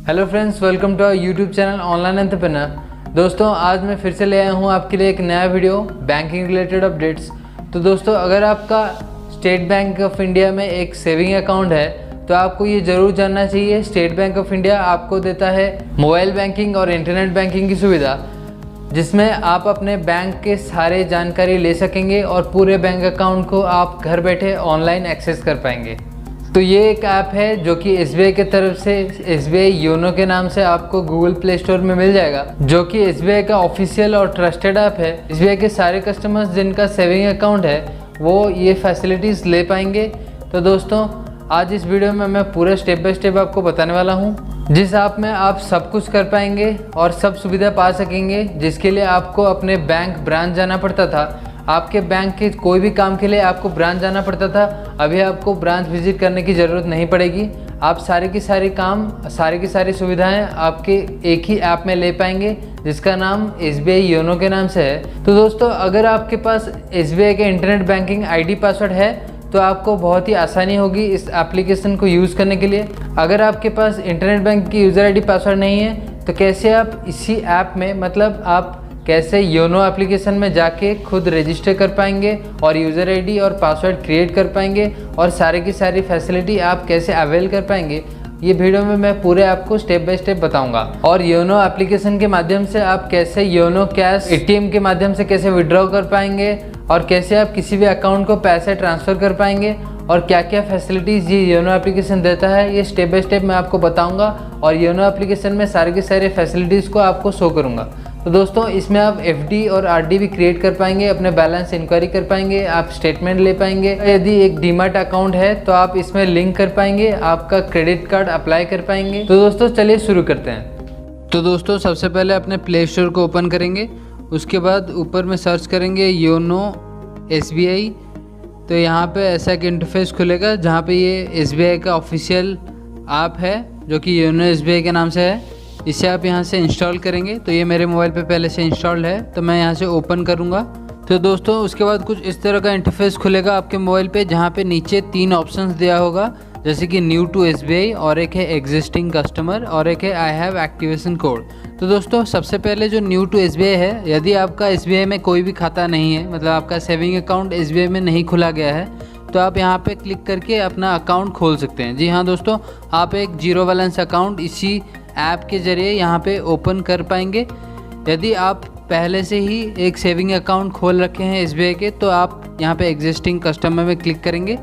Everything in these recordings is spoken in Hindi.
Hello friends, welcome to our YouTube channel online entrepreneur. दोस्तों, आज मैं फिर से ले आया हूँ आपके लिए एक नया वीडियो बैंकिंग रिलेटेड अपडेट्स। तो दोस्तों, अगर आपका स्टेट बैंक ऑफ इंडिया में एक सेविंग अकाउंट है तो आपको ये ज़रूर जानना चाहिए, स्टेट बैंक ऑफ इंडिया आपको देता है मोबाइल बैंकिंग और इंटरनेट बैंकिंग की सुविधा, जिसमें आप अपने बैंक के सारे जानकारी ले सकेंगे और पूरे बैंक अकाउंट को आप घर बैठे ऑनलाइन एक्सेस कर पाएंगे। तो ये एक ऐप है जो कि SBI की तरफ से SBI योनो के नाम से आपको गूगल प्ले स्टोर में मिल जाएगा, जो कि SBI का ऑफिशियल और ट्रस्टेड ऐप है। SBI के सारे कस्टमर्स जिनका सेविंग अकाउंट है वो ये फैसिलिटीज़ ले पाएंगे। तो दोस्तों, आज इस वीडियो में मैं पूरा स्टेप बाय स्टेप आपको बताने वाला हूँ, जिस ऐप में आप सब कुछ कर पाएंगे और सब सुविधा पा सकेंगे, जिसके लिए आपको अपने बैंक ब्रांच जाना पड़ता था। आपके बैंक के कोई भी काम के लिए आपको ब्रांच जाना पड़ता था, अभी आपको ब्रांच विजिट करने की ज़रूरत नहीं पड़ेगी। आप सारे की सारी सुविधाएं आपके एक ही ऐप में ले पाएंगे, जिसका नाम SBI योनो के नाम से है। तो दोस्तों, अगर आपके पास SBI के इंटरनेट बैंकिंग ID पासवर्ड है तो आपको बहुत ही आसानी होगी इस एप्लीकेशन को यूज़ करने के लिए। अगर आपके पास इंटरनेट बैंक की यूज़र ID पासवर्ड नहीं है तो कैसे आप इसी ऐप में, मतलब आप कैसे योनो एप्लीकेशन में जाके खुद रजिस्टर कर पाएंगे और यूज़र ID और पासवर्ड क्रिएट कर पाएंगे और सारी की सारी फैसिलिटी आप कैसे अवेल कर पाएंगे, ये वीडियो में मैं पूरे आपको स्टेप बाय स्टेप बताऊंगा। और योनो एप्लीकेशन के माध्यम से आप कैसे योनो कैश ATM के माध्यम से कैसे विड्रॉ कर पाएंगे और कैसे आप किसी भी अकाउंट को पैसे ट्रांसफ़र कर पाएंगे और क्या क्या फैसिलिटीज़ ये योनो एप्लीकेशन देता है, ये स्टेप बाय स्टेप मैं आपको बताऊंगा। और योनो एप्लीकेशन में सारी की सारी फैसिलिटीज़ को आपको शो करूँगा। तो दोस्तों, इसमें आप FD और RD भी क्रिएट कर पाएंगे, अपने बैलेंस इंक्वायरी कर पाएंगे, आप स्टेटमेंट ले पाएंगे। यदि एक डीमैट अकाउंट है तो आप इसमें लिंक कर पाएंगे, आपका क्रेडिट कार्ड अप्लाई कर पाएंगे। तो दोस्तों, चलिए शुरू करते हैं। तो दोस्तों, सबसे पहले अपने प्ले स्टोर को ओपन करेंगे, उसके बाद ऊपर में सर्च करेंगे योनो SBI। तो यहाँ पे ऐसा एक इंटरफेस खुलेगा जहाँ पे ये SBI का ऑफिशियल ऐप है जो कि योनो SBI के नाम से है। इसे आप यहाँ से इंस्टॉल करेंगे। तो ये मेरे मोबाइल पे पहले से इंस्टॉल्ड है, तो मैं यहाँ से ओपन करूँगा। तो दोस्तों, उसके बाद कुछ इस तरह का इंटरफेस खुलेगा आपके मोबाइल पे, जहाँ पे नीचे 3 ऑप्शंस दिया होगा, जैसे कि न्यू टू SBI और एक है एग्जिस्टिंग कस्टमर और एक है आई हैव एक्टिवेशन कोड। तो दोस्तों, सबसे पहले जो न्यू टू SBI है, यदि आपका SBI में कोई भी खाता नहीं है, मतलब आपका सेविंग अकाउंट SBI में नहीं खुला गया है, तो आप यहाँ पे क्लिक करके अपना अकाउंट खोल सकते हैं। जी हाँ दोस्तों, आप एक जीरो बैलेंस अकाउंट इसी ऐप के ज़रिए यहाँ पे ओपन कर पाएंगे। यदि आप पहले से ही एक सेविंग अकाउंट खोल रखे हैं SBI के, तो आप यहाँ पे एग्जिस्टिंग कस्टमर में क्लिक करेंगे।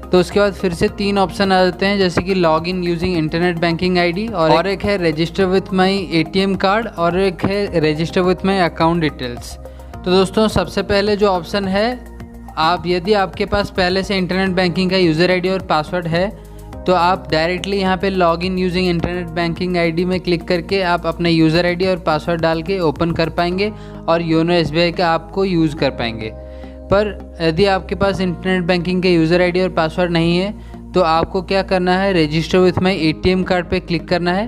तो उसके बाद फिर से 3 ऑप्शन आ जाते हैं, जैसे कि log in using internet banking ID और एक है register with my ATM card और एक है register with my account details. तो दोस्तों, सबसे पहले जो ऑप्शन है, यदि आपके पास पहले से इंटरनेट बैंकिंग का यूज़र ID और पासवर्ड है तो आप डायरेक्टली यहाँ पे log in using internet banking ID में क्लिक करके आप अपने यूज़र ID और पासवर्ड डाल के ओपन कर पाएंगे और योनो SBI का ऐप को यूज़ कर पाएंगे। पर यदि आपके पास इंटरनेट बैंकिंग के यूज़र ID और पासवर्ड नहीं है तो आपको क्या करना है, register with my ATM card पे क्लिक करना है।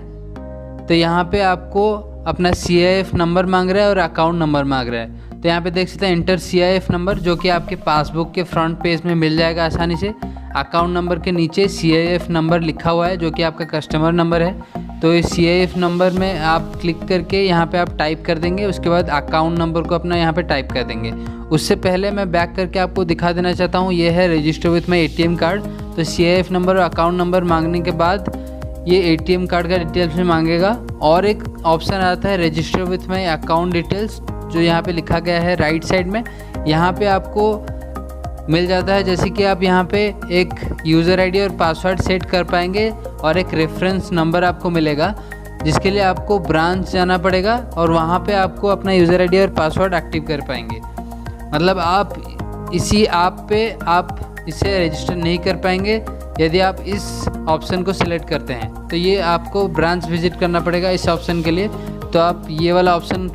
तो यहाँ पे आपको अपना CIF नंबर मांग रहा है और अकाउंट नंबर मांग रहा है। तो यहाँ पे देख सकते हैं इंटर CIF नंबर, जो कि आपके पासबुक के फ्रंट पेज में मिल जाएगा आसानी से। अकाउंट नंबर के नीचे CIF नंबर लिखा हुआ है, जो कि आपका कस्टमर नंबर है। तो इस CIF नंबर में आप क्लिक करके यहाँ पे आप टाइप कर देंगे, उसके बाद अकाउंट नंबर को अपना यहाँ पे टाइप कर देंगे। उससे पहले मैं बैक करके आपको दिखा देना चाहता हूँ, ये है register with my ATM card. तो CIF नंबर और अकाउंट नंबर मांगने के बाद ये ATM कार्ड का डिटेल्स में मांगेगा और एक ऑप्शन आता है register with my account details, जो यहाँ पे लिखा गया है राइट साइड में। यहाँ पे आपको मिल जाता है, जैसे कि आप यहाँ पे एक यूज़र ID और पासवर्ड सेट कर पाएंगे और एक रेफरेंस नंबर आपको मिलेगा, जिसके लिए आपको ब्रांच जाना पड़ेगा और वहाँ पे आपको अपना यूज़र ID और पासवर्ड एक्टिव कर पाएंगे। मतलब आप इसी ऐप पे आप इसे रजिस्टर नहीं कर पाएंगे यदि आप इस ऑप्शन को सिलेक्ट करते हैं। तो ये आपको ब्रांच विजिट करना पड़ेगा इस ऑप्शन के लिए। तो आप ये वाला ऑप्शन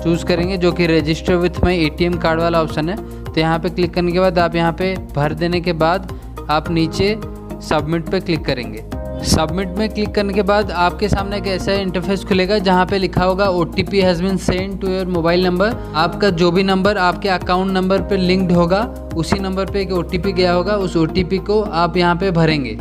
चूज़ करेंगे, जो कि register with my ATM card वाला ऑप्शन है। तो यहाँ पे क्लिक करने के बाद आप यहाँ पे भर देने के बाद आप नीचे सबमिट पे क्लिक करेंगे। सबमिट में क्लिक करने के बाद आपके सामने एक ऐसा इंटरफेस खुलेगा जहाँ पे लिखा होगा OTP has been send to your mobile number. आपका जो भी नंबर आपके अकाउंट नंबर पे लिंक्ड होगा, उसी नंबर पे एक OTP गया होगा, उस OTP को आप यहाँ पे भरेंगे।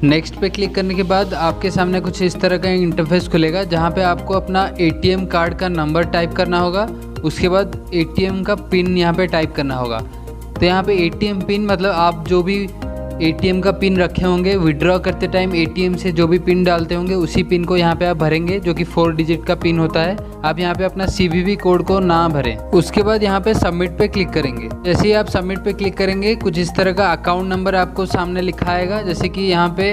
नेक्स्ट पे क्लिक करने के बाद आपके सामने कुछ इस तरह का इंटरफेस खुलेगा, जहाँ पे आपको अपना एटीएम कार्ड का नंबर टाइप करना होगा। उसके बाद एटीएम का पिन यहाँ पे टाइप करना होगा। तो यहाँ पे एटीएम पिन मतलब आप जो भी एटीएम का पिन रखे होंगे, विड्रॉ करते टाइम एटीएम से जो भी पिन डालते होंगे उसी पिन को यहाँ पे आप भरेंगे, जो कि 4 डिजिट का पिन होता है। आप यहाँ पे अपना CVV कोड को ना भरें। उसके बाद यहाँ पे सबमिट पे क्लिक करेंगे। जैसे ही आप सबमिट पे क्लिक करेंगे कुछ इस तरह का अकाउंट नंबर आपको सामने लिखा आएगा, जैसे कि यहाँ पे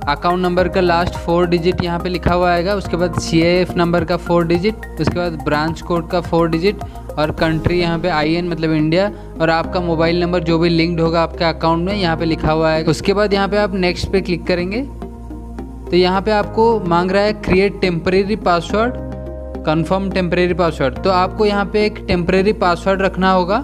अकाउंट नंबर का लास्ट 4 डिजिट यहाँ पे लिखा हुआ आएगा। उसके बाद CIF नंबर का 4 डिजिट, उसके बाद ब्रांच कोड का 4 डिजिट और कंट्री यहाँ पे IN मतलब इंडिया, और आपका मोबाइल नंबर जो भी लिंक्ड होगा आपके अकाउंट में यहाँ पे लिखा हुआ है। उसके बाद यहाँ पे आप नेक्स्ट पे क्लिक करेंगे तो यहाँ पे आपको मांग रहा है create temporary password, confirm temporary password. तो आपको यहाँ पे एक टेम्परेरी पासवर्ड रखना होगा,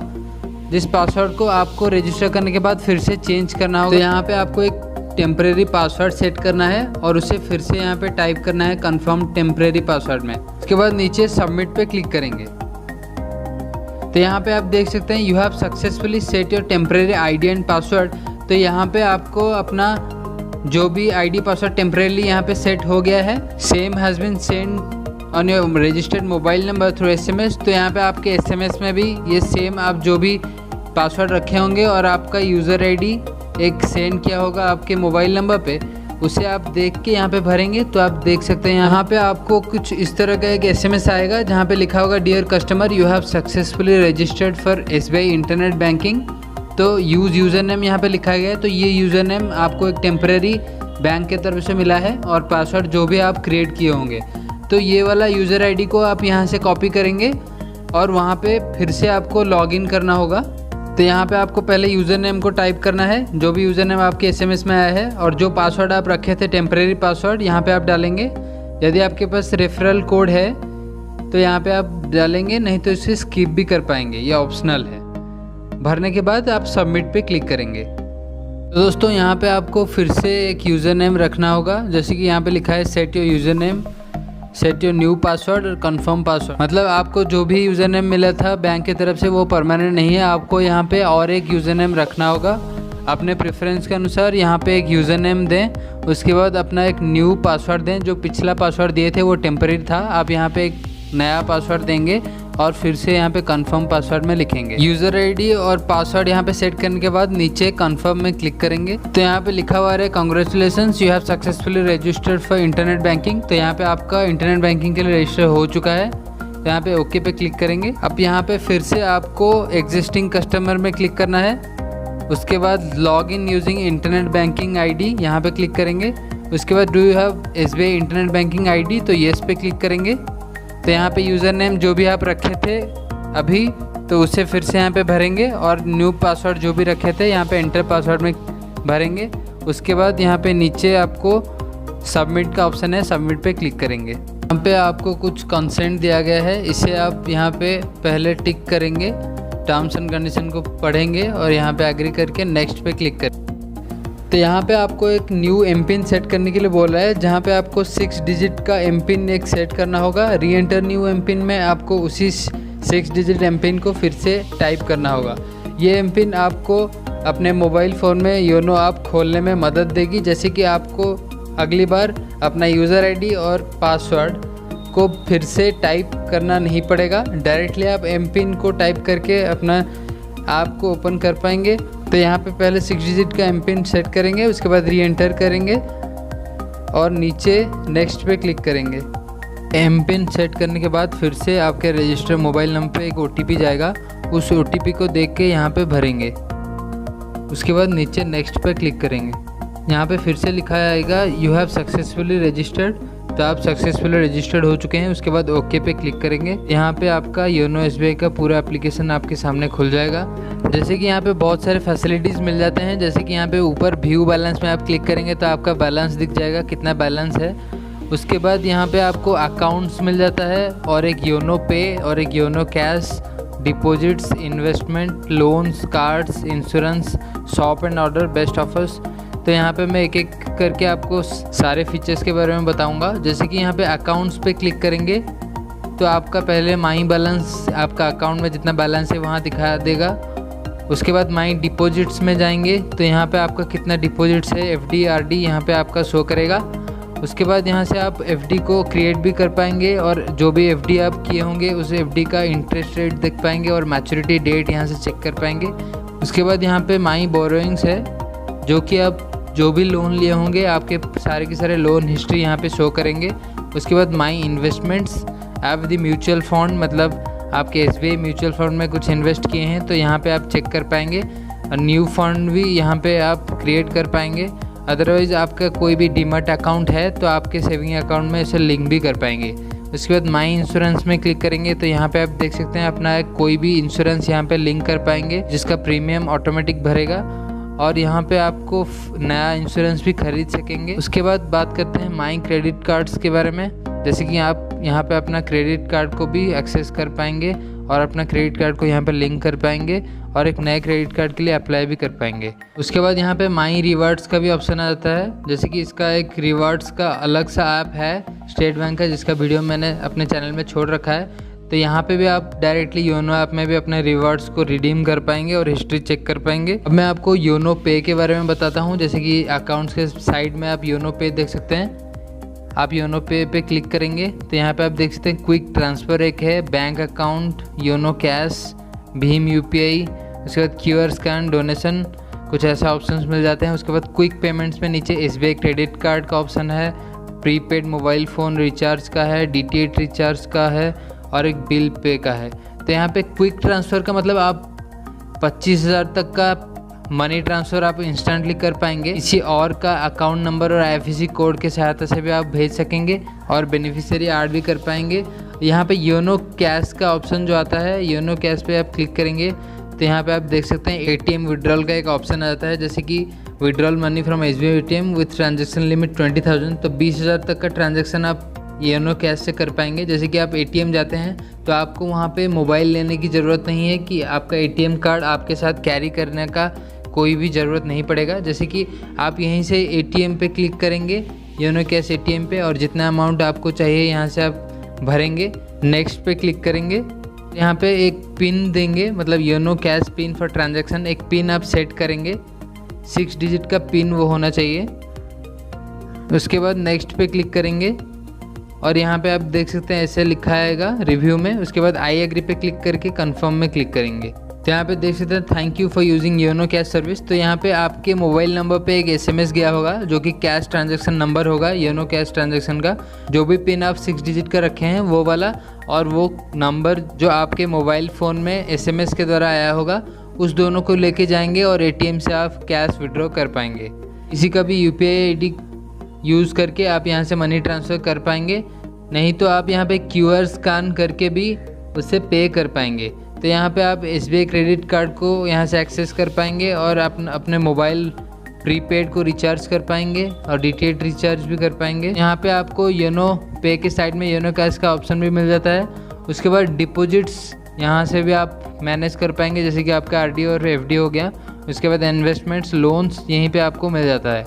जिस पासवर्ड को आपको रजिस्टर करने के बाद फिर से चेंज करना होगा। तो यहाँ पे आपको एक टेम्परेरी पासवर्ड सेट करना है और उसे फिर से यहाँ पे टाइप करना है कन्फर्म टेम्परेरी पासवर्ड में। उसके बाद नीचे सबमिट पे क्लिक करेंगे तो यहाँ पे आप देख सकते हैं you have successfully set your temporary ID and password. तो यहाँ पे आपको अपना जो भी ID पासवर्ड टेम्परेरी यहाँ पे सेट हो गया है। Same has been send on your registered mobile number through SMS। तो यहाँ पे आपके SMS में भी ये सेम आप जो भी पासवर्ड रखे होंगे और आपका यूज़र ID एक सेंड किया होगा आपके मोबाइल नंबर पे, उसे आप देख के यहाँ पे भरेंगे। तो आप देख सकते हैं यहाँ पे आपको कुछ इस तरह का एक SMS आएगा, जहाँ पे लिखा होगा dear customer you have successfully registered for SBI internet banking. तो यूज़ यूज़र नेम यहाँ पे लिखा गया है। तो ये यूज़र नेम आपको एक टेम्परेरी बैंक के तरफ से मिला है और पासवर्ड जो भी आप क्रिएट किए होंगे। तो ये वाला यूज़र ID को आप यहाँ से कॉपी करेंगे और वहाँ पे फिर से आपको लॉगिन करना होगा। तो यहाँ पे आपको पहले यूज़र नेम को टाइप करना है, जो भी यूज़र नेम आपके SMS में आया है, और जो पासवर्ड आप रखे थे टेम्परेरी पासवर्ड यहाँ पे आप डालेंगे। यदि आपके पास रेफरल कोड है तो यहाँ पे आप डालेंगे, नहीं तो इसे स्किप भी कर पाएंगे, ये ऑप्शनल है। भरने के बाद आप सबमिट पे क्लिक करेंगे। तो दोस्तों यहाँ पे आपको फिर से एक यूज़र नेम रखना होगा, जैसे कि यहाँ पे लिखा है set your user name, set your new password और कन्फर्म पासवर्ड। मतलब आपको जो भी यूज़र नेम मिला था बैंक की तरफ से वो परमानेंट नहीं है, आपको यहाँ पे और एक यूज़र नेम रखना होगा अपने प्रेफरेंस के अनुसार। यहाँ पे एक यूज़र नेम दें, उसके बाद अपना एक न्यू पासवर्ड दें। जो पिछला पासवर्ड दिए थे वो टेम्परेरी था, आप यहाँ पे एक नया पासवर्ड देंगे और फिर से यहाँ पे कंफर्म पासवर्ड में लिखेंगे। यूज़र ID और पासवर्ड यहाँ पे सेट करने के बाद नीचे कंफर्म में क्लिक करेंगे तो यहाँ पे लिखा हुआ है congratulations you have successfully registered for internet banking. तो यहाँ पे आपका इंटरनेट बैंकिंग के लिए रजिस्टर हो चुका है। तो यहाँ पे ओके पे क्लिक करेंगे। अब यहाँ पे फिर से आपको एग्जिस्टिंग कस्टमर में क्लिक करना है। उसके बाद log in using internet banking ID यहाँ पे क्लिक करेंगे। उसके बाद do you have SBI internet banking ID, तो येस पे क्लिक करेंगे। तो यहाँ पे यूज़र नेम जो भी आप रखे थे अभी, तो उसे फिर से यहाँ पे भरेंगे और न्यू पासवर्ड जो भी रखे थे यहाँ पे एंटर पासवर्ड में भरेंगे। उसके बाद यहाँ पे नीचे आपको सबमिट का ऑप्शन है, सबमिट पे क्लिक करेंगे। यहाँ पे आपको कुछ कंसेंट दिया गया है, इसे आप यहाँ पे पहले टिक करेंगे, टर्म्स एंड कंडीशन को पढ़ेंगे और यहाँ पे एग्री करके नेक्स्ट पे क्लिक करें। तो यहाँ पे आपको एक न्यू एमपिन सेट करने के लिए बोल रहा है, जहाँ पे आपको 6 डिजिट का एमपिन एक सेट करना होगा। री एंटर न्यू एमपिन में आपको उसी 6 डिजिट एमपिन को फिर से टाइप करना होगा। ये एमपिन आपको अपने मोबाइल फ़ोन में योनो ऐप खोलने में मदद देगी, जैसे कि आपको अगली बार अपना यूज़र ID और पासवर्ड को फिर से टाइप करना नहीं पड़ेगा। डायरेक्टली आप एमपिन को टाइप करके अपना ऐप को ओपन कर पाएंगे। तो यहाँ पे पहले 6 डिजिट का एमपिन सेट करेंगे, उसके बाद री एंटर करेंगे और नीचे नेक्स्ट पे क्लिक करेंगे। एमपिन सेट करने के बाद फिर से आपके रजिस्टर मोबाइल नंबर पे एक OTP जाएगा, उस OTP को देख के यहाँ पे भरेंगे। उसके बाद नीचे नेक्स्ट पे क्लिक करेंगे। यहाँ पे फिर से लिखा आएगा यू हैव सक्सेसफुली रजिस्टर्ड, तो आप सक्सेसफुली रजिस्टर्ड हो चुके हैं। उसके बाद ओके पे क्लिक करेंगे। यहाँ पे आपका योनो SBI का पूरा एप्लीकेशन आपके सामने खुल जाएगा। जैसे कि यहाँ पे बहुत सारे फैसिलिटीज़ मिल जाते हैं, जैसे कि यहाँ पे ऊपर व्यू बैलेंस में आप क्लिक करेंगे तो आपका बैलेंस दिख जाएगा, कितना बैलेंस है। उसके बाद यहाँ पे आपको अकाउंट्स मिल जाता है और एक योनो पे और एक YONO cash, deposits, investment, loans, cards, insurance, shop and order, best offers. तो यहाँ पे मैं एक एक करके आपको सारे फीचर्स के बारे में बताऊंगा। जैसे कि यहाँ पे अकाउंट्स पे क्लिक करेंगे तो आपका पहले माई बैलेंस, आपका अकाउंट में जितना बैलेंस है वहाँ दिखा देगा। उसके बाद माई डिपॉजिट्स में जाएंगे तो यहाँ पे आपका कितना डिपॉजिट्स है, एफडी आरडी यहाँ पे आपका शो करेगा। उसके बाद यहाँ से आप एफडी को क्रिएट भी कर पाएंगे और जो भी एफडी आप किए होंगे उस एफडी का इंटरेस्ट रेट देख पाएंगे और मैच्योरिटी डेट यहाँ से चेक कर पाएंगे। उसके बाद यहाँ पे माई बोरोइंग्स है, जो कि आप जो भी लोन लिए होंगे आपके सारे के सारे लोन हिस्ट्री यहाँ पे शो करेंगे। उसके बाद माई इन्वेस्टमेंट्स, आप दी म्यूचुअल फंड, मतलब आपके SBI म्यूचुअल फंड में कुछ इन्वेस्ट किए हैं तो यहाँ पे आप चेक कर पाएंगे। और न्यू फंड भी यहाँ पे आप क्रिएट कर पाएंगे। अदरवाइज़ आपका कोई भी डीमैट अकाउंट है तो आपके सेविंग अकाउंट में इसे लिंक भी कर पाएंगे। उसके बाद माई इंश्योरेंस में क्लिक करेंगे तो यहाँ पे आप देख सकते हैं अपना कोई भी इंश्योरेंस यहाँ पे लिंक कर पाएंगे जिसका प्रीमियम ऑटोमेटिक भरेगा और यहाँ पे आपको नया इंश्योरेंस भी खरीद सकेंगे। उसके बाद बात करते हैं माई क्रेडिट कार्ड्स के बारे में, जैसे कि आप यहाँ पे अपना क्रेडिट कार्ड को भी एक्सेस कर पाएंगे और अपना क्रेडिट कार्ड को यहाँ पे लिंक कर पाएंगे और एक नए क्रेडिट कार्ड के लिए अप्लाई भी कर पाएंगे। उसके बाद यहाँ पे माई रिवार्ड्स का भी ऑप्शन आ जाता है, जैसे कि इसका एक रिवार्ड्स का अलग सा ऐप है स्टेट बैंक का, जिसका वीडियो मैंने अपने चैनल में छोड़ रखा है। तो यहाँ पे भी आप डायरेक्टली योनो ऐप में भी अपने रिवार्ड्स को रिडीम कर पाएंगे और हिस्ट्री चेक कर पाएंगे। अब मैं आपको योनो पे के बारे में बताता हूँ, जैसे कि अकाउंट्स के साइड में आप योनो पे देख सकते हैं। आप योनो पे क्लिक करेंगे तो यहाँ पे आप देख सकते हैं क्विक ट्रांसफ़र एक है, bank account, YONO cash, Bhim UPI, उसके बाद QR स्कैन, डोनेशन, कुछ ऐसा ऑप्शंस मिल जाते हैं। उसके बाद क्विक पेमेंट्स में नीचे SBI क्रेडिट कार्ड का ऑप्शन है, प्रीपेड मोबाइल फ़ोन रिचार्ज का है, DTH रिचार्ज का है और एक बिल पे का है। तो यहाँ पे क्विक ट्रांसफ़र का मतलब आप 25,000 तक का मनी ट्रांसफ़र आप इंस्टेंटली कर पाएंगे। किसी और का अकाउंट नंबर और IFSC कोड के सहायता से भी आप भेज सकेंगे और बेनिफिशियरी ऐड भी कर पाएंगे। यहाँ पे योनो कैश का ऑप्शन जो आता है, योनो कैश पे आप क्लिक करेंगे तो यहाँ पे आप देख सकते हैं ATM विड्रॉल का एक ऑप्शन आ जाता है, जैसे कि withdrawal money from SBI ATM with transaction limit 20,000। तो 20,000 तक का ट्रांजेक्शन आप योनो कैश से कर पाएंगे। जैसे कि आप ATM जाते हैं तो आपको वहाँ पे मोबाइल लेने की ज़रूरत नहीं है कि आपका ATM कार्ड आपके साथ कैरी करने का कोई भी ज़रूरत नहीं पड़ेगा। जैसे कि आप यहीं से ATM पे क्लिक करेंगे, योनो कैश ATM पे, और जितना अमाउंट आपको चाहिए यहाँ से आप भरेंगे। नेक्स्ट पे क्लिक करेंगे, यहाँ पे एक पिन देंगे, मतलब YONO cash pin for transaction, एक पिन आप सेट करेंगे, 6 डिजिट का पिन वो होना चाहिए। उसके बाद नेक्स्ट पे क्लिक करेंगे और यहाँ पे आप देख सकते हैं ऐसे लिखा आएगा रिव्यू में। उसके बाद आई एग्री पे क्लिक करके कंफर्म में क्लिक करेंगे। तो यहाँ पे देख सकते हैं thank you for using YONO cash service. तो यहाँ पे आपके मोबाइल नंबर पे एक SMS गया होगा जो कि कैश ट्रांजैक्शन नंबर होगा योनो कैश ट्रांजैक्शन का, जो भी पिन आप 6 डिजिट का रखे हैं वो वाला, और वो नंबर जो आपके मोबाइल फ़ोन में SMS के द्वारा आया होगा, उस दोनों को लेके जाएंगे और ATM से आप कैश विड्रॉ कर पाएंगे। किसी का भी UPI ID यूज़ करके आप यहाँ से मनी ट्रांसफ़र कर पाएंगे, नहीं तो आप यहाँ पे QR स्कैन करके भी उससे पे कर पाएंगे। तो यहाँ पे आप SBI क्रेडिट कार्ड को यहाँ से एक्सेस कर पाएंगे और अपने मोबाइल प्रीपेड को रिचार्ज कर पाएंगे और DTH रिचार्ज भी कर पाएंगे। यहाँ पे आपको योनो पे के साइड में योनो कैश का ऑप्शन भी मिल जाता है। उसके बाद डिपॉजिट्स यहाँ से भी आप मैनेज कर पाएंगे, जैसे कि आपका RD और FD हो गया। उसके बाद इन्वेस्टमेंट्स, लोन्स यहीं पे आपको मिल जाता है।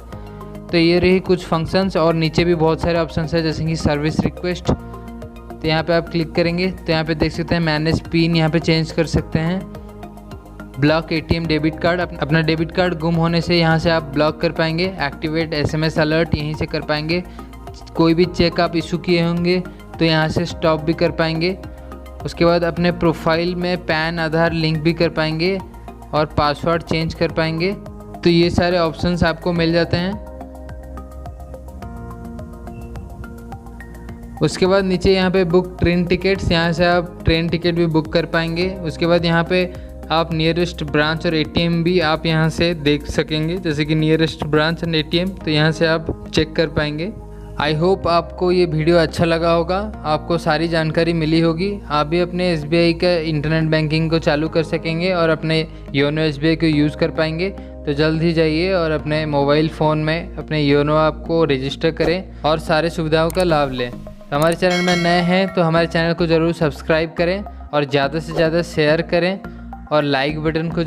तो ये रही कुछ फंक्शंस, और नीचे भी बहुत सारे ऑप्शंस है जैसे कि सर्विस रिक्वेस्ट। तो यहाँ पे आप क्लिक करेंगे तो यहाँ पे देख सकते हैं मैनेज पिन, यहाँ पे चेंज कर सकते हैं। ब्लॉक ATM डेबिट कार्ड, अपना डेबिट कार्ड गुम होने से यहाँ से आप ब्लॉक कर पाएंगे। एक्टिवेट SMS अलर्ट यहीं से कर पाएंगे। कोई भी चेक आप इशू किए होंगे तो यहाँ से स्टॉप भी कर पाएंगे। उसके बाद अपने प्रोफाइल में पैन आधार लिंक भी कर पाएंगे और पासवर्ड चेंज कर पाएंगे। तो ये सारे ऑप्शंस आपको मिल जाते हैं। उसके बाद नीचे यहाँ पे बुक ट्रेन टिकट्स, यहाँ से आप ट्रेन टिकट भी बुक कर पाएंगे। उसके बाद यहाँ पे आप नियरेस्ट ब्रांच और ATM भी आप यहाँ से देख सकेंगे, जैसे कि नियरेस्ट ब्रांच एंड ATM, तो यहाँ से आप चेक कर पाएंगे। आई होप आपको ये वीडियो अच्छा लगा होगा, आपको सारी जानकारी मिली होगी। आप भी अपने SBI का इंटरनेट बैंकिंग को चालू कर सकेंगे और अपने योनो SBI को यूज़ कर पाएंगे। तो जल्द ही जाइए और अपने मोबाइल फ़ोन में अपने योनो ऐप को रजिस्टर करें और सारे सुविधाओं का लाभ लें। हमारे चैनल में नए हैं तो हमारे चैनल को ज़रूर सब्सक्राइब करें और ज़्यादा से ज़्यादा शेयर करें और लाइक बटन को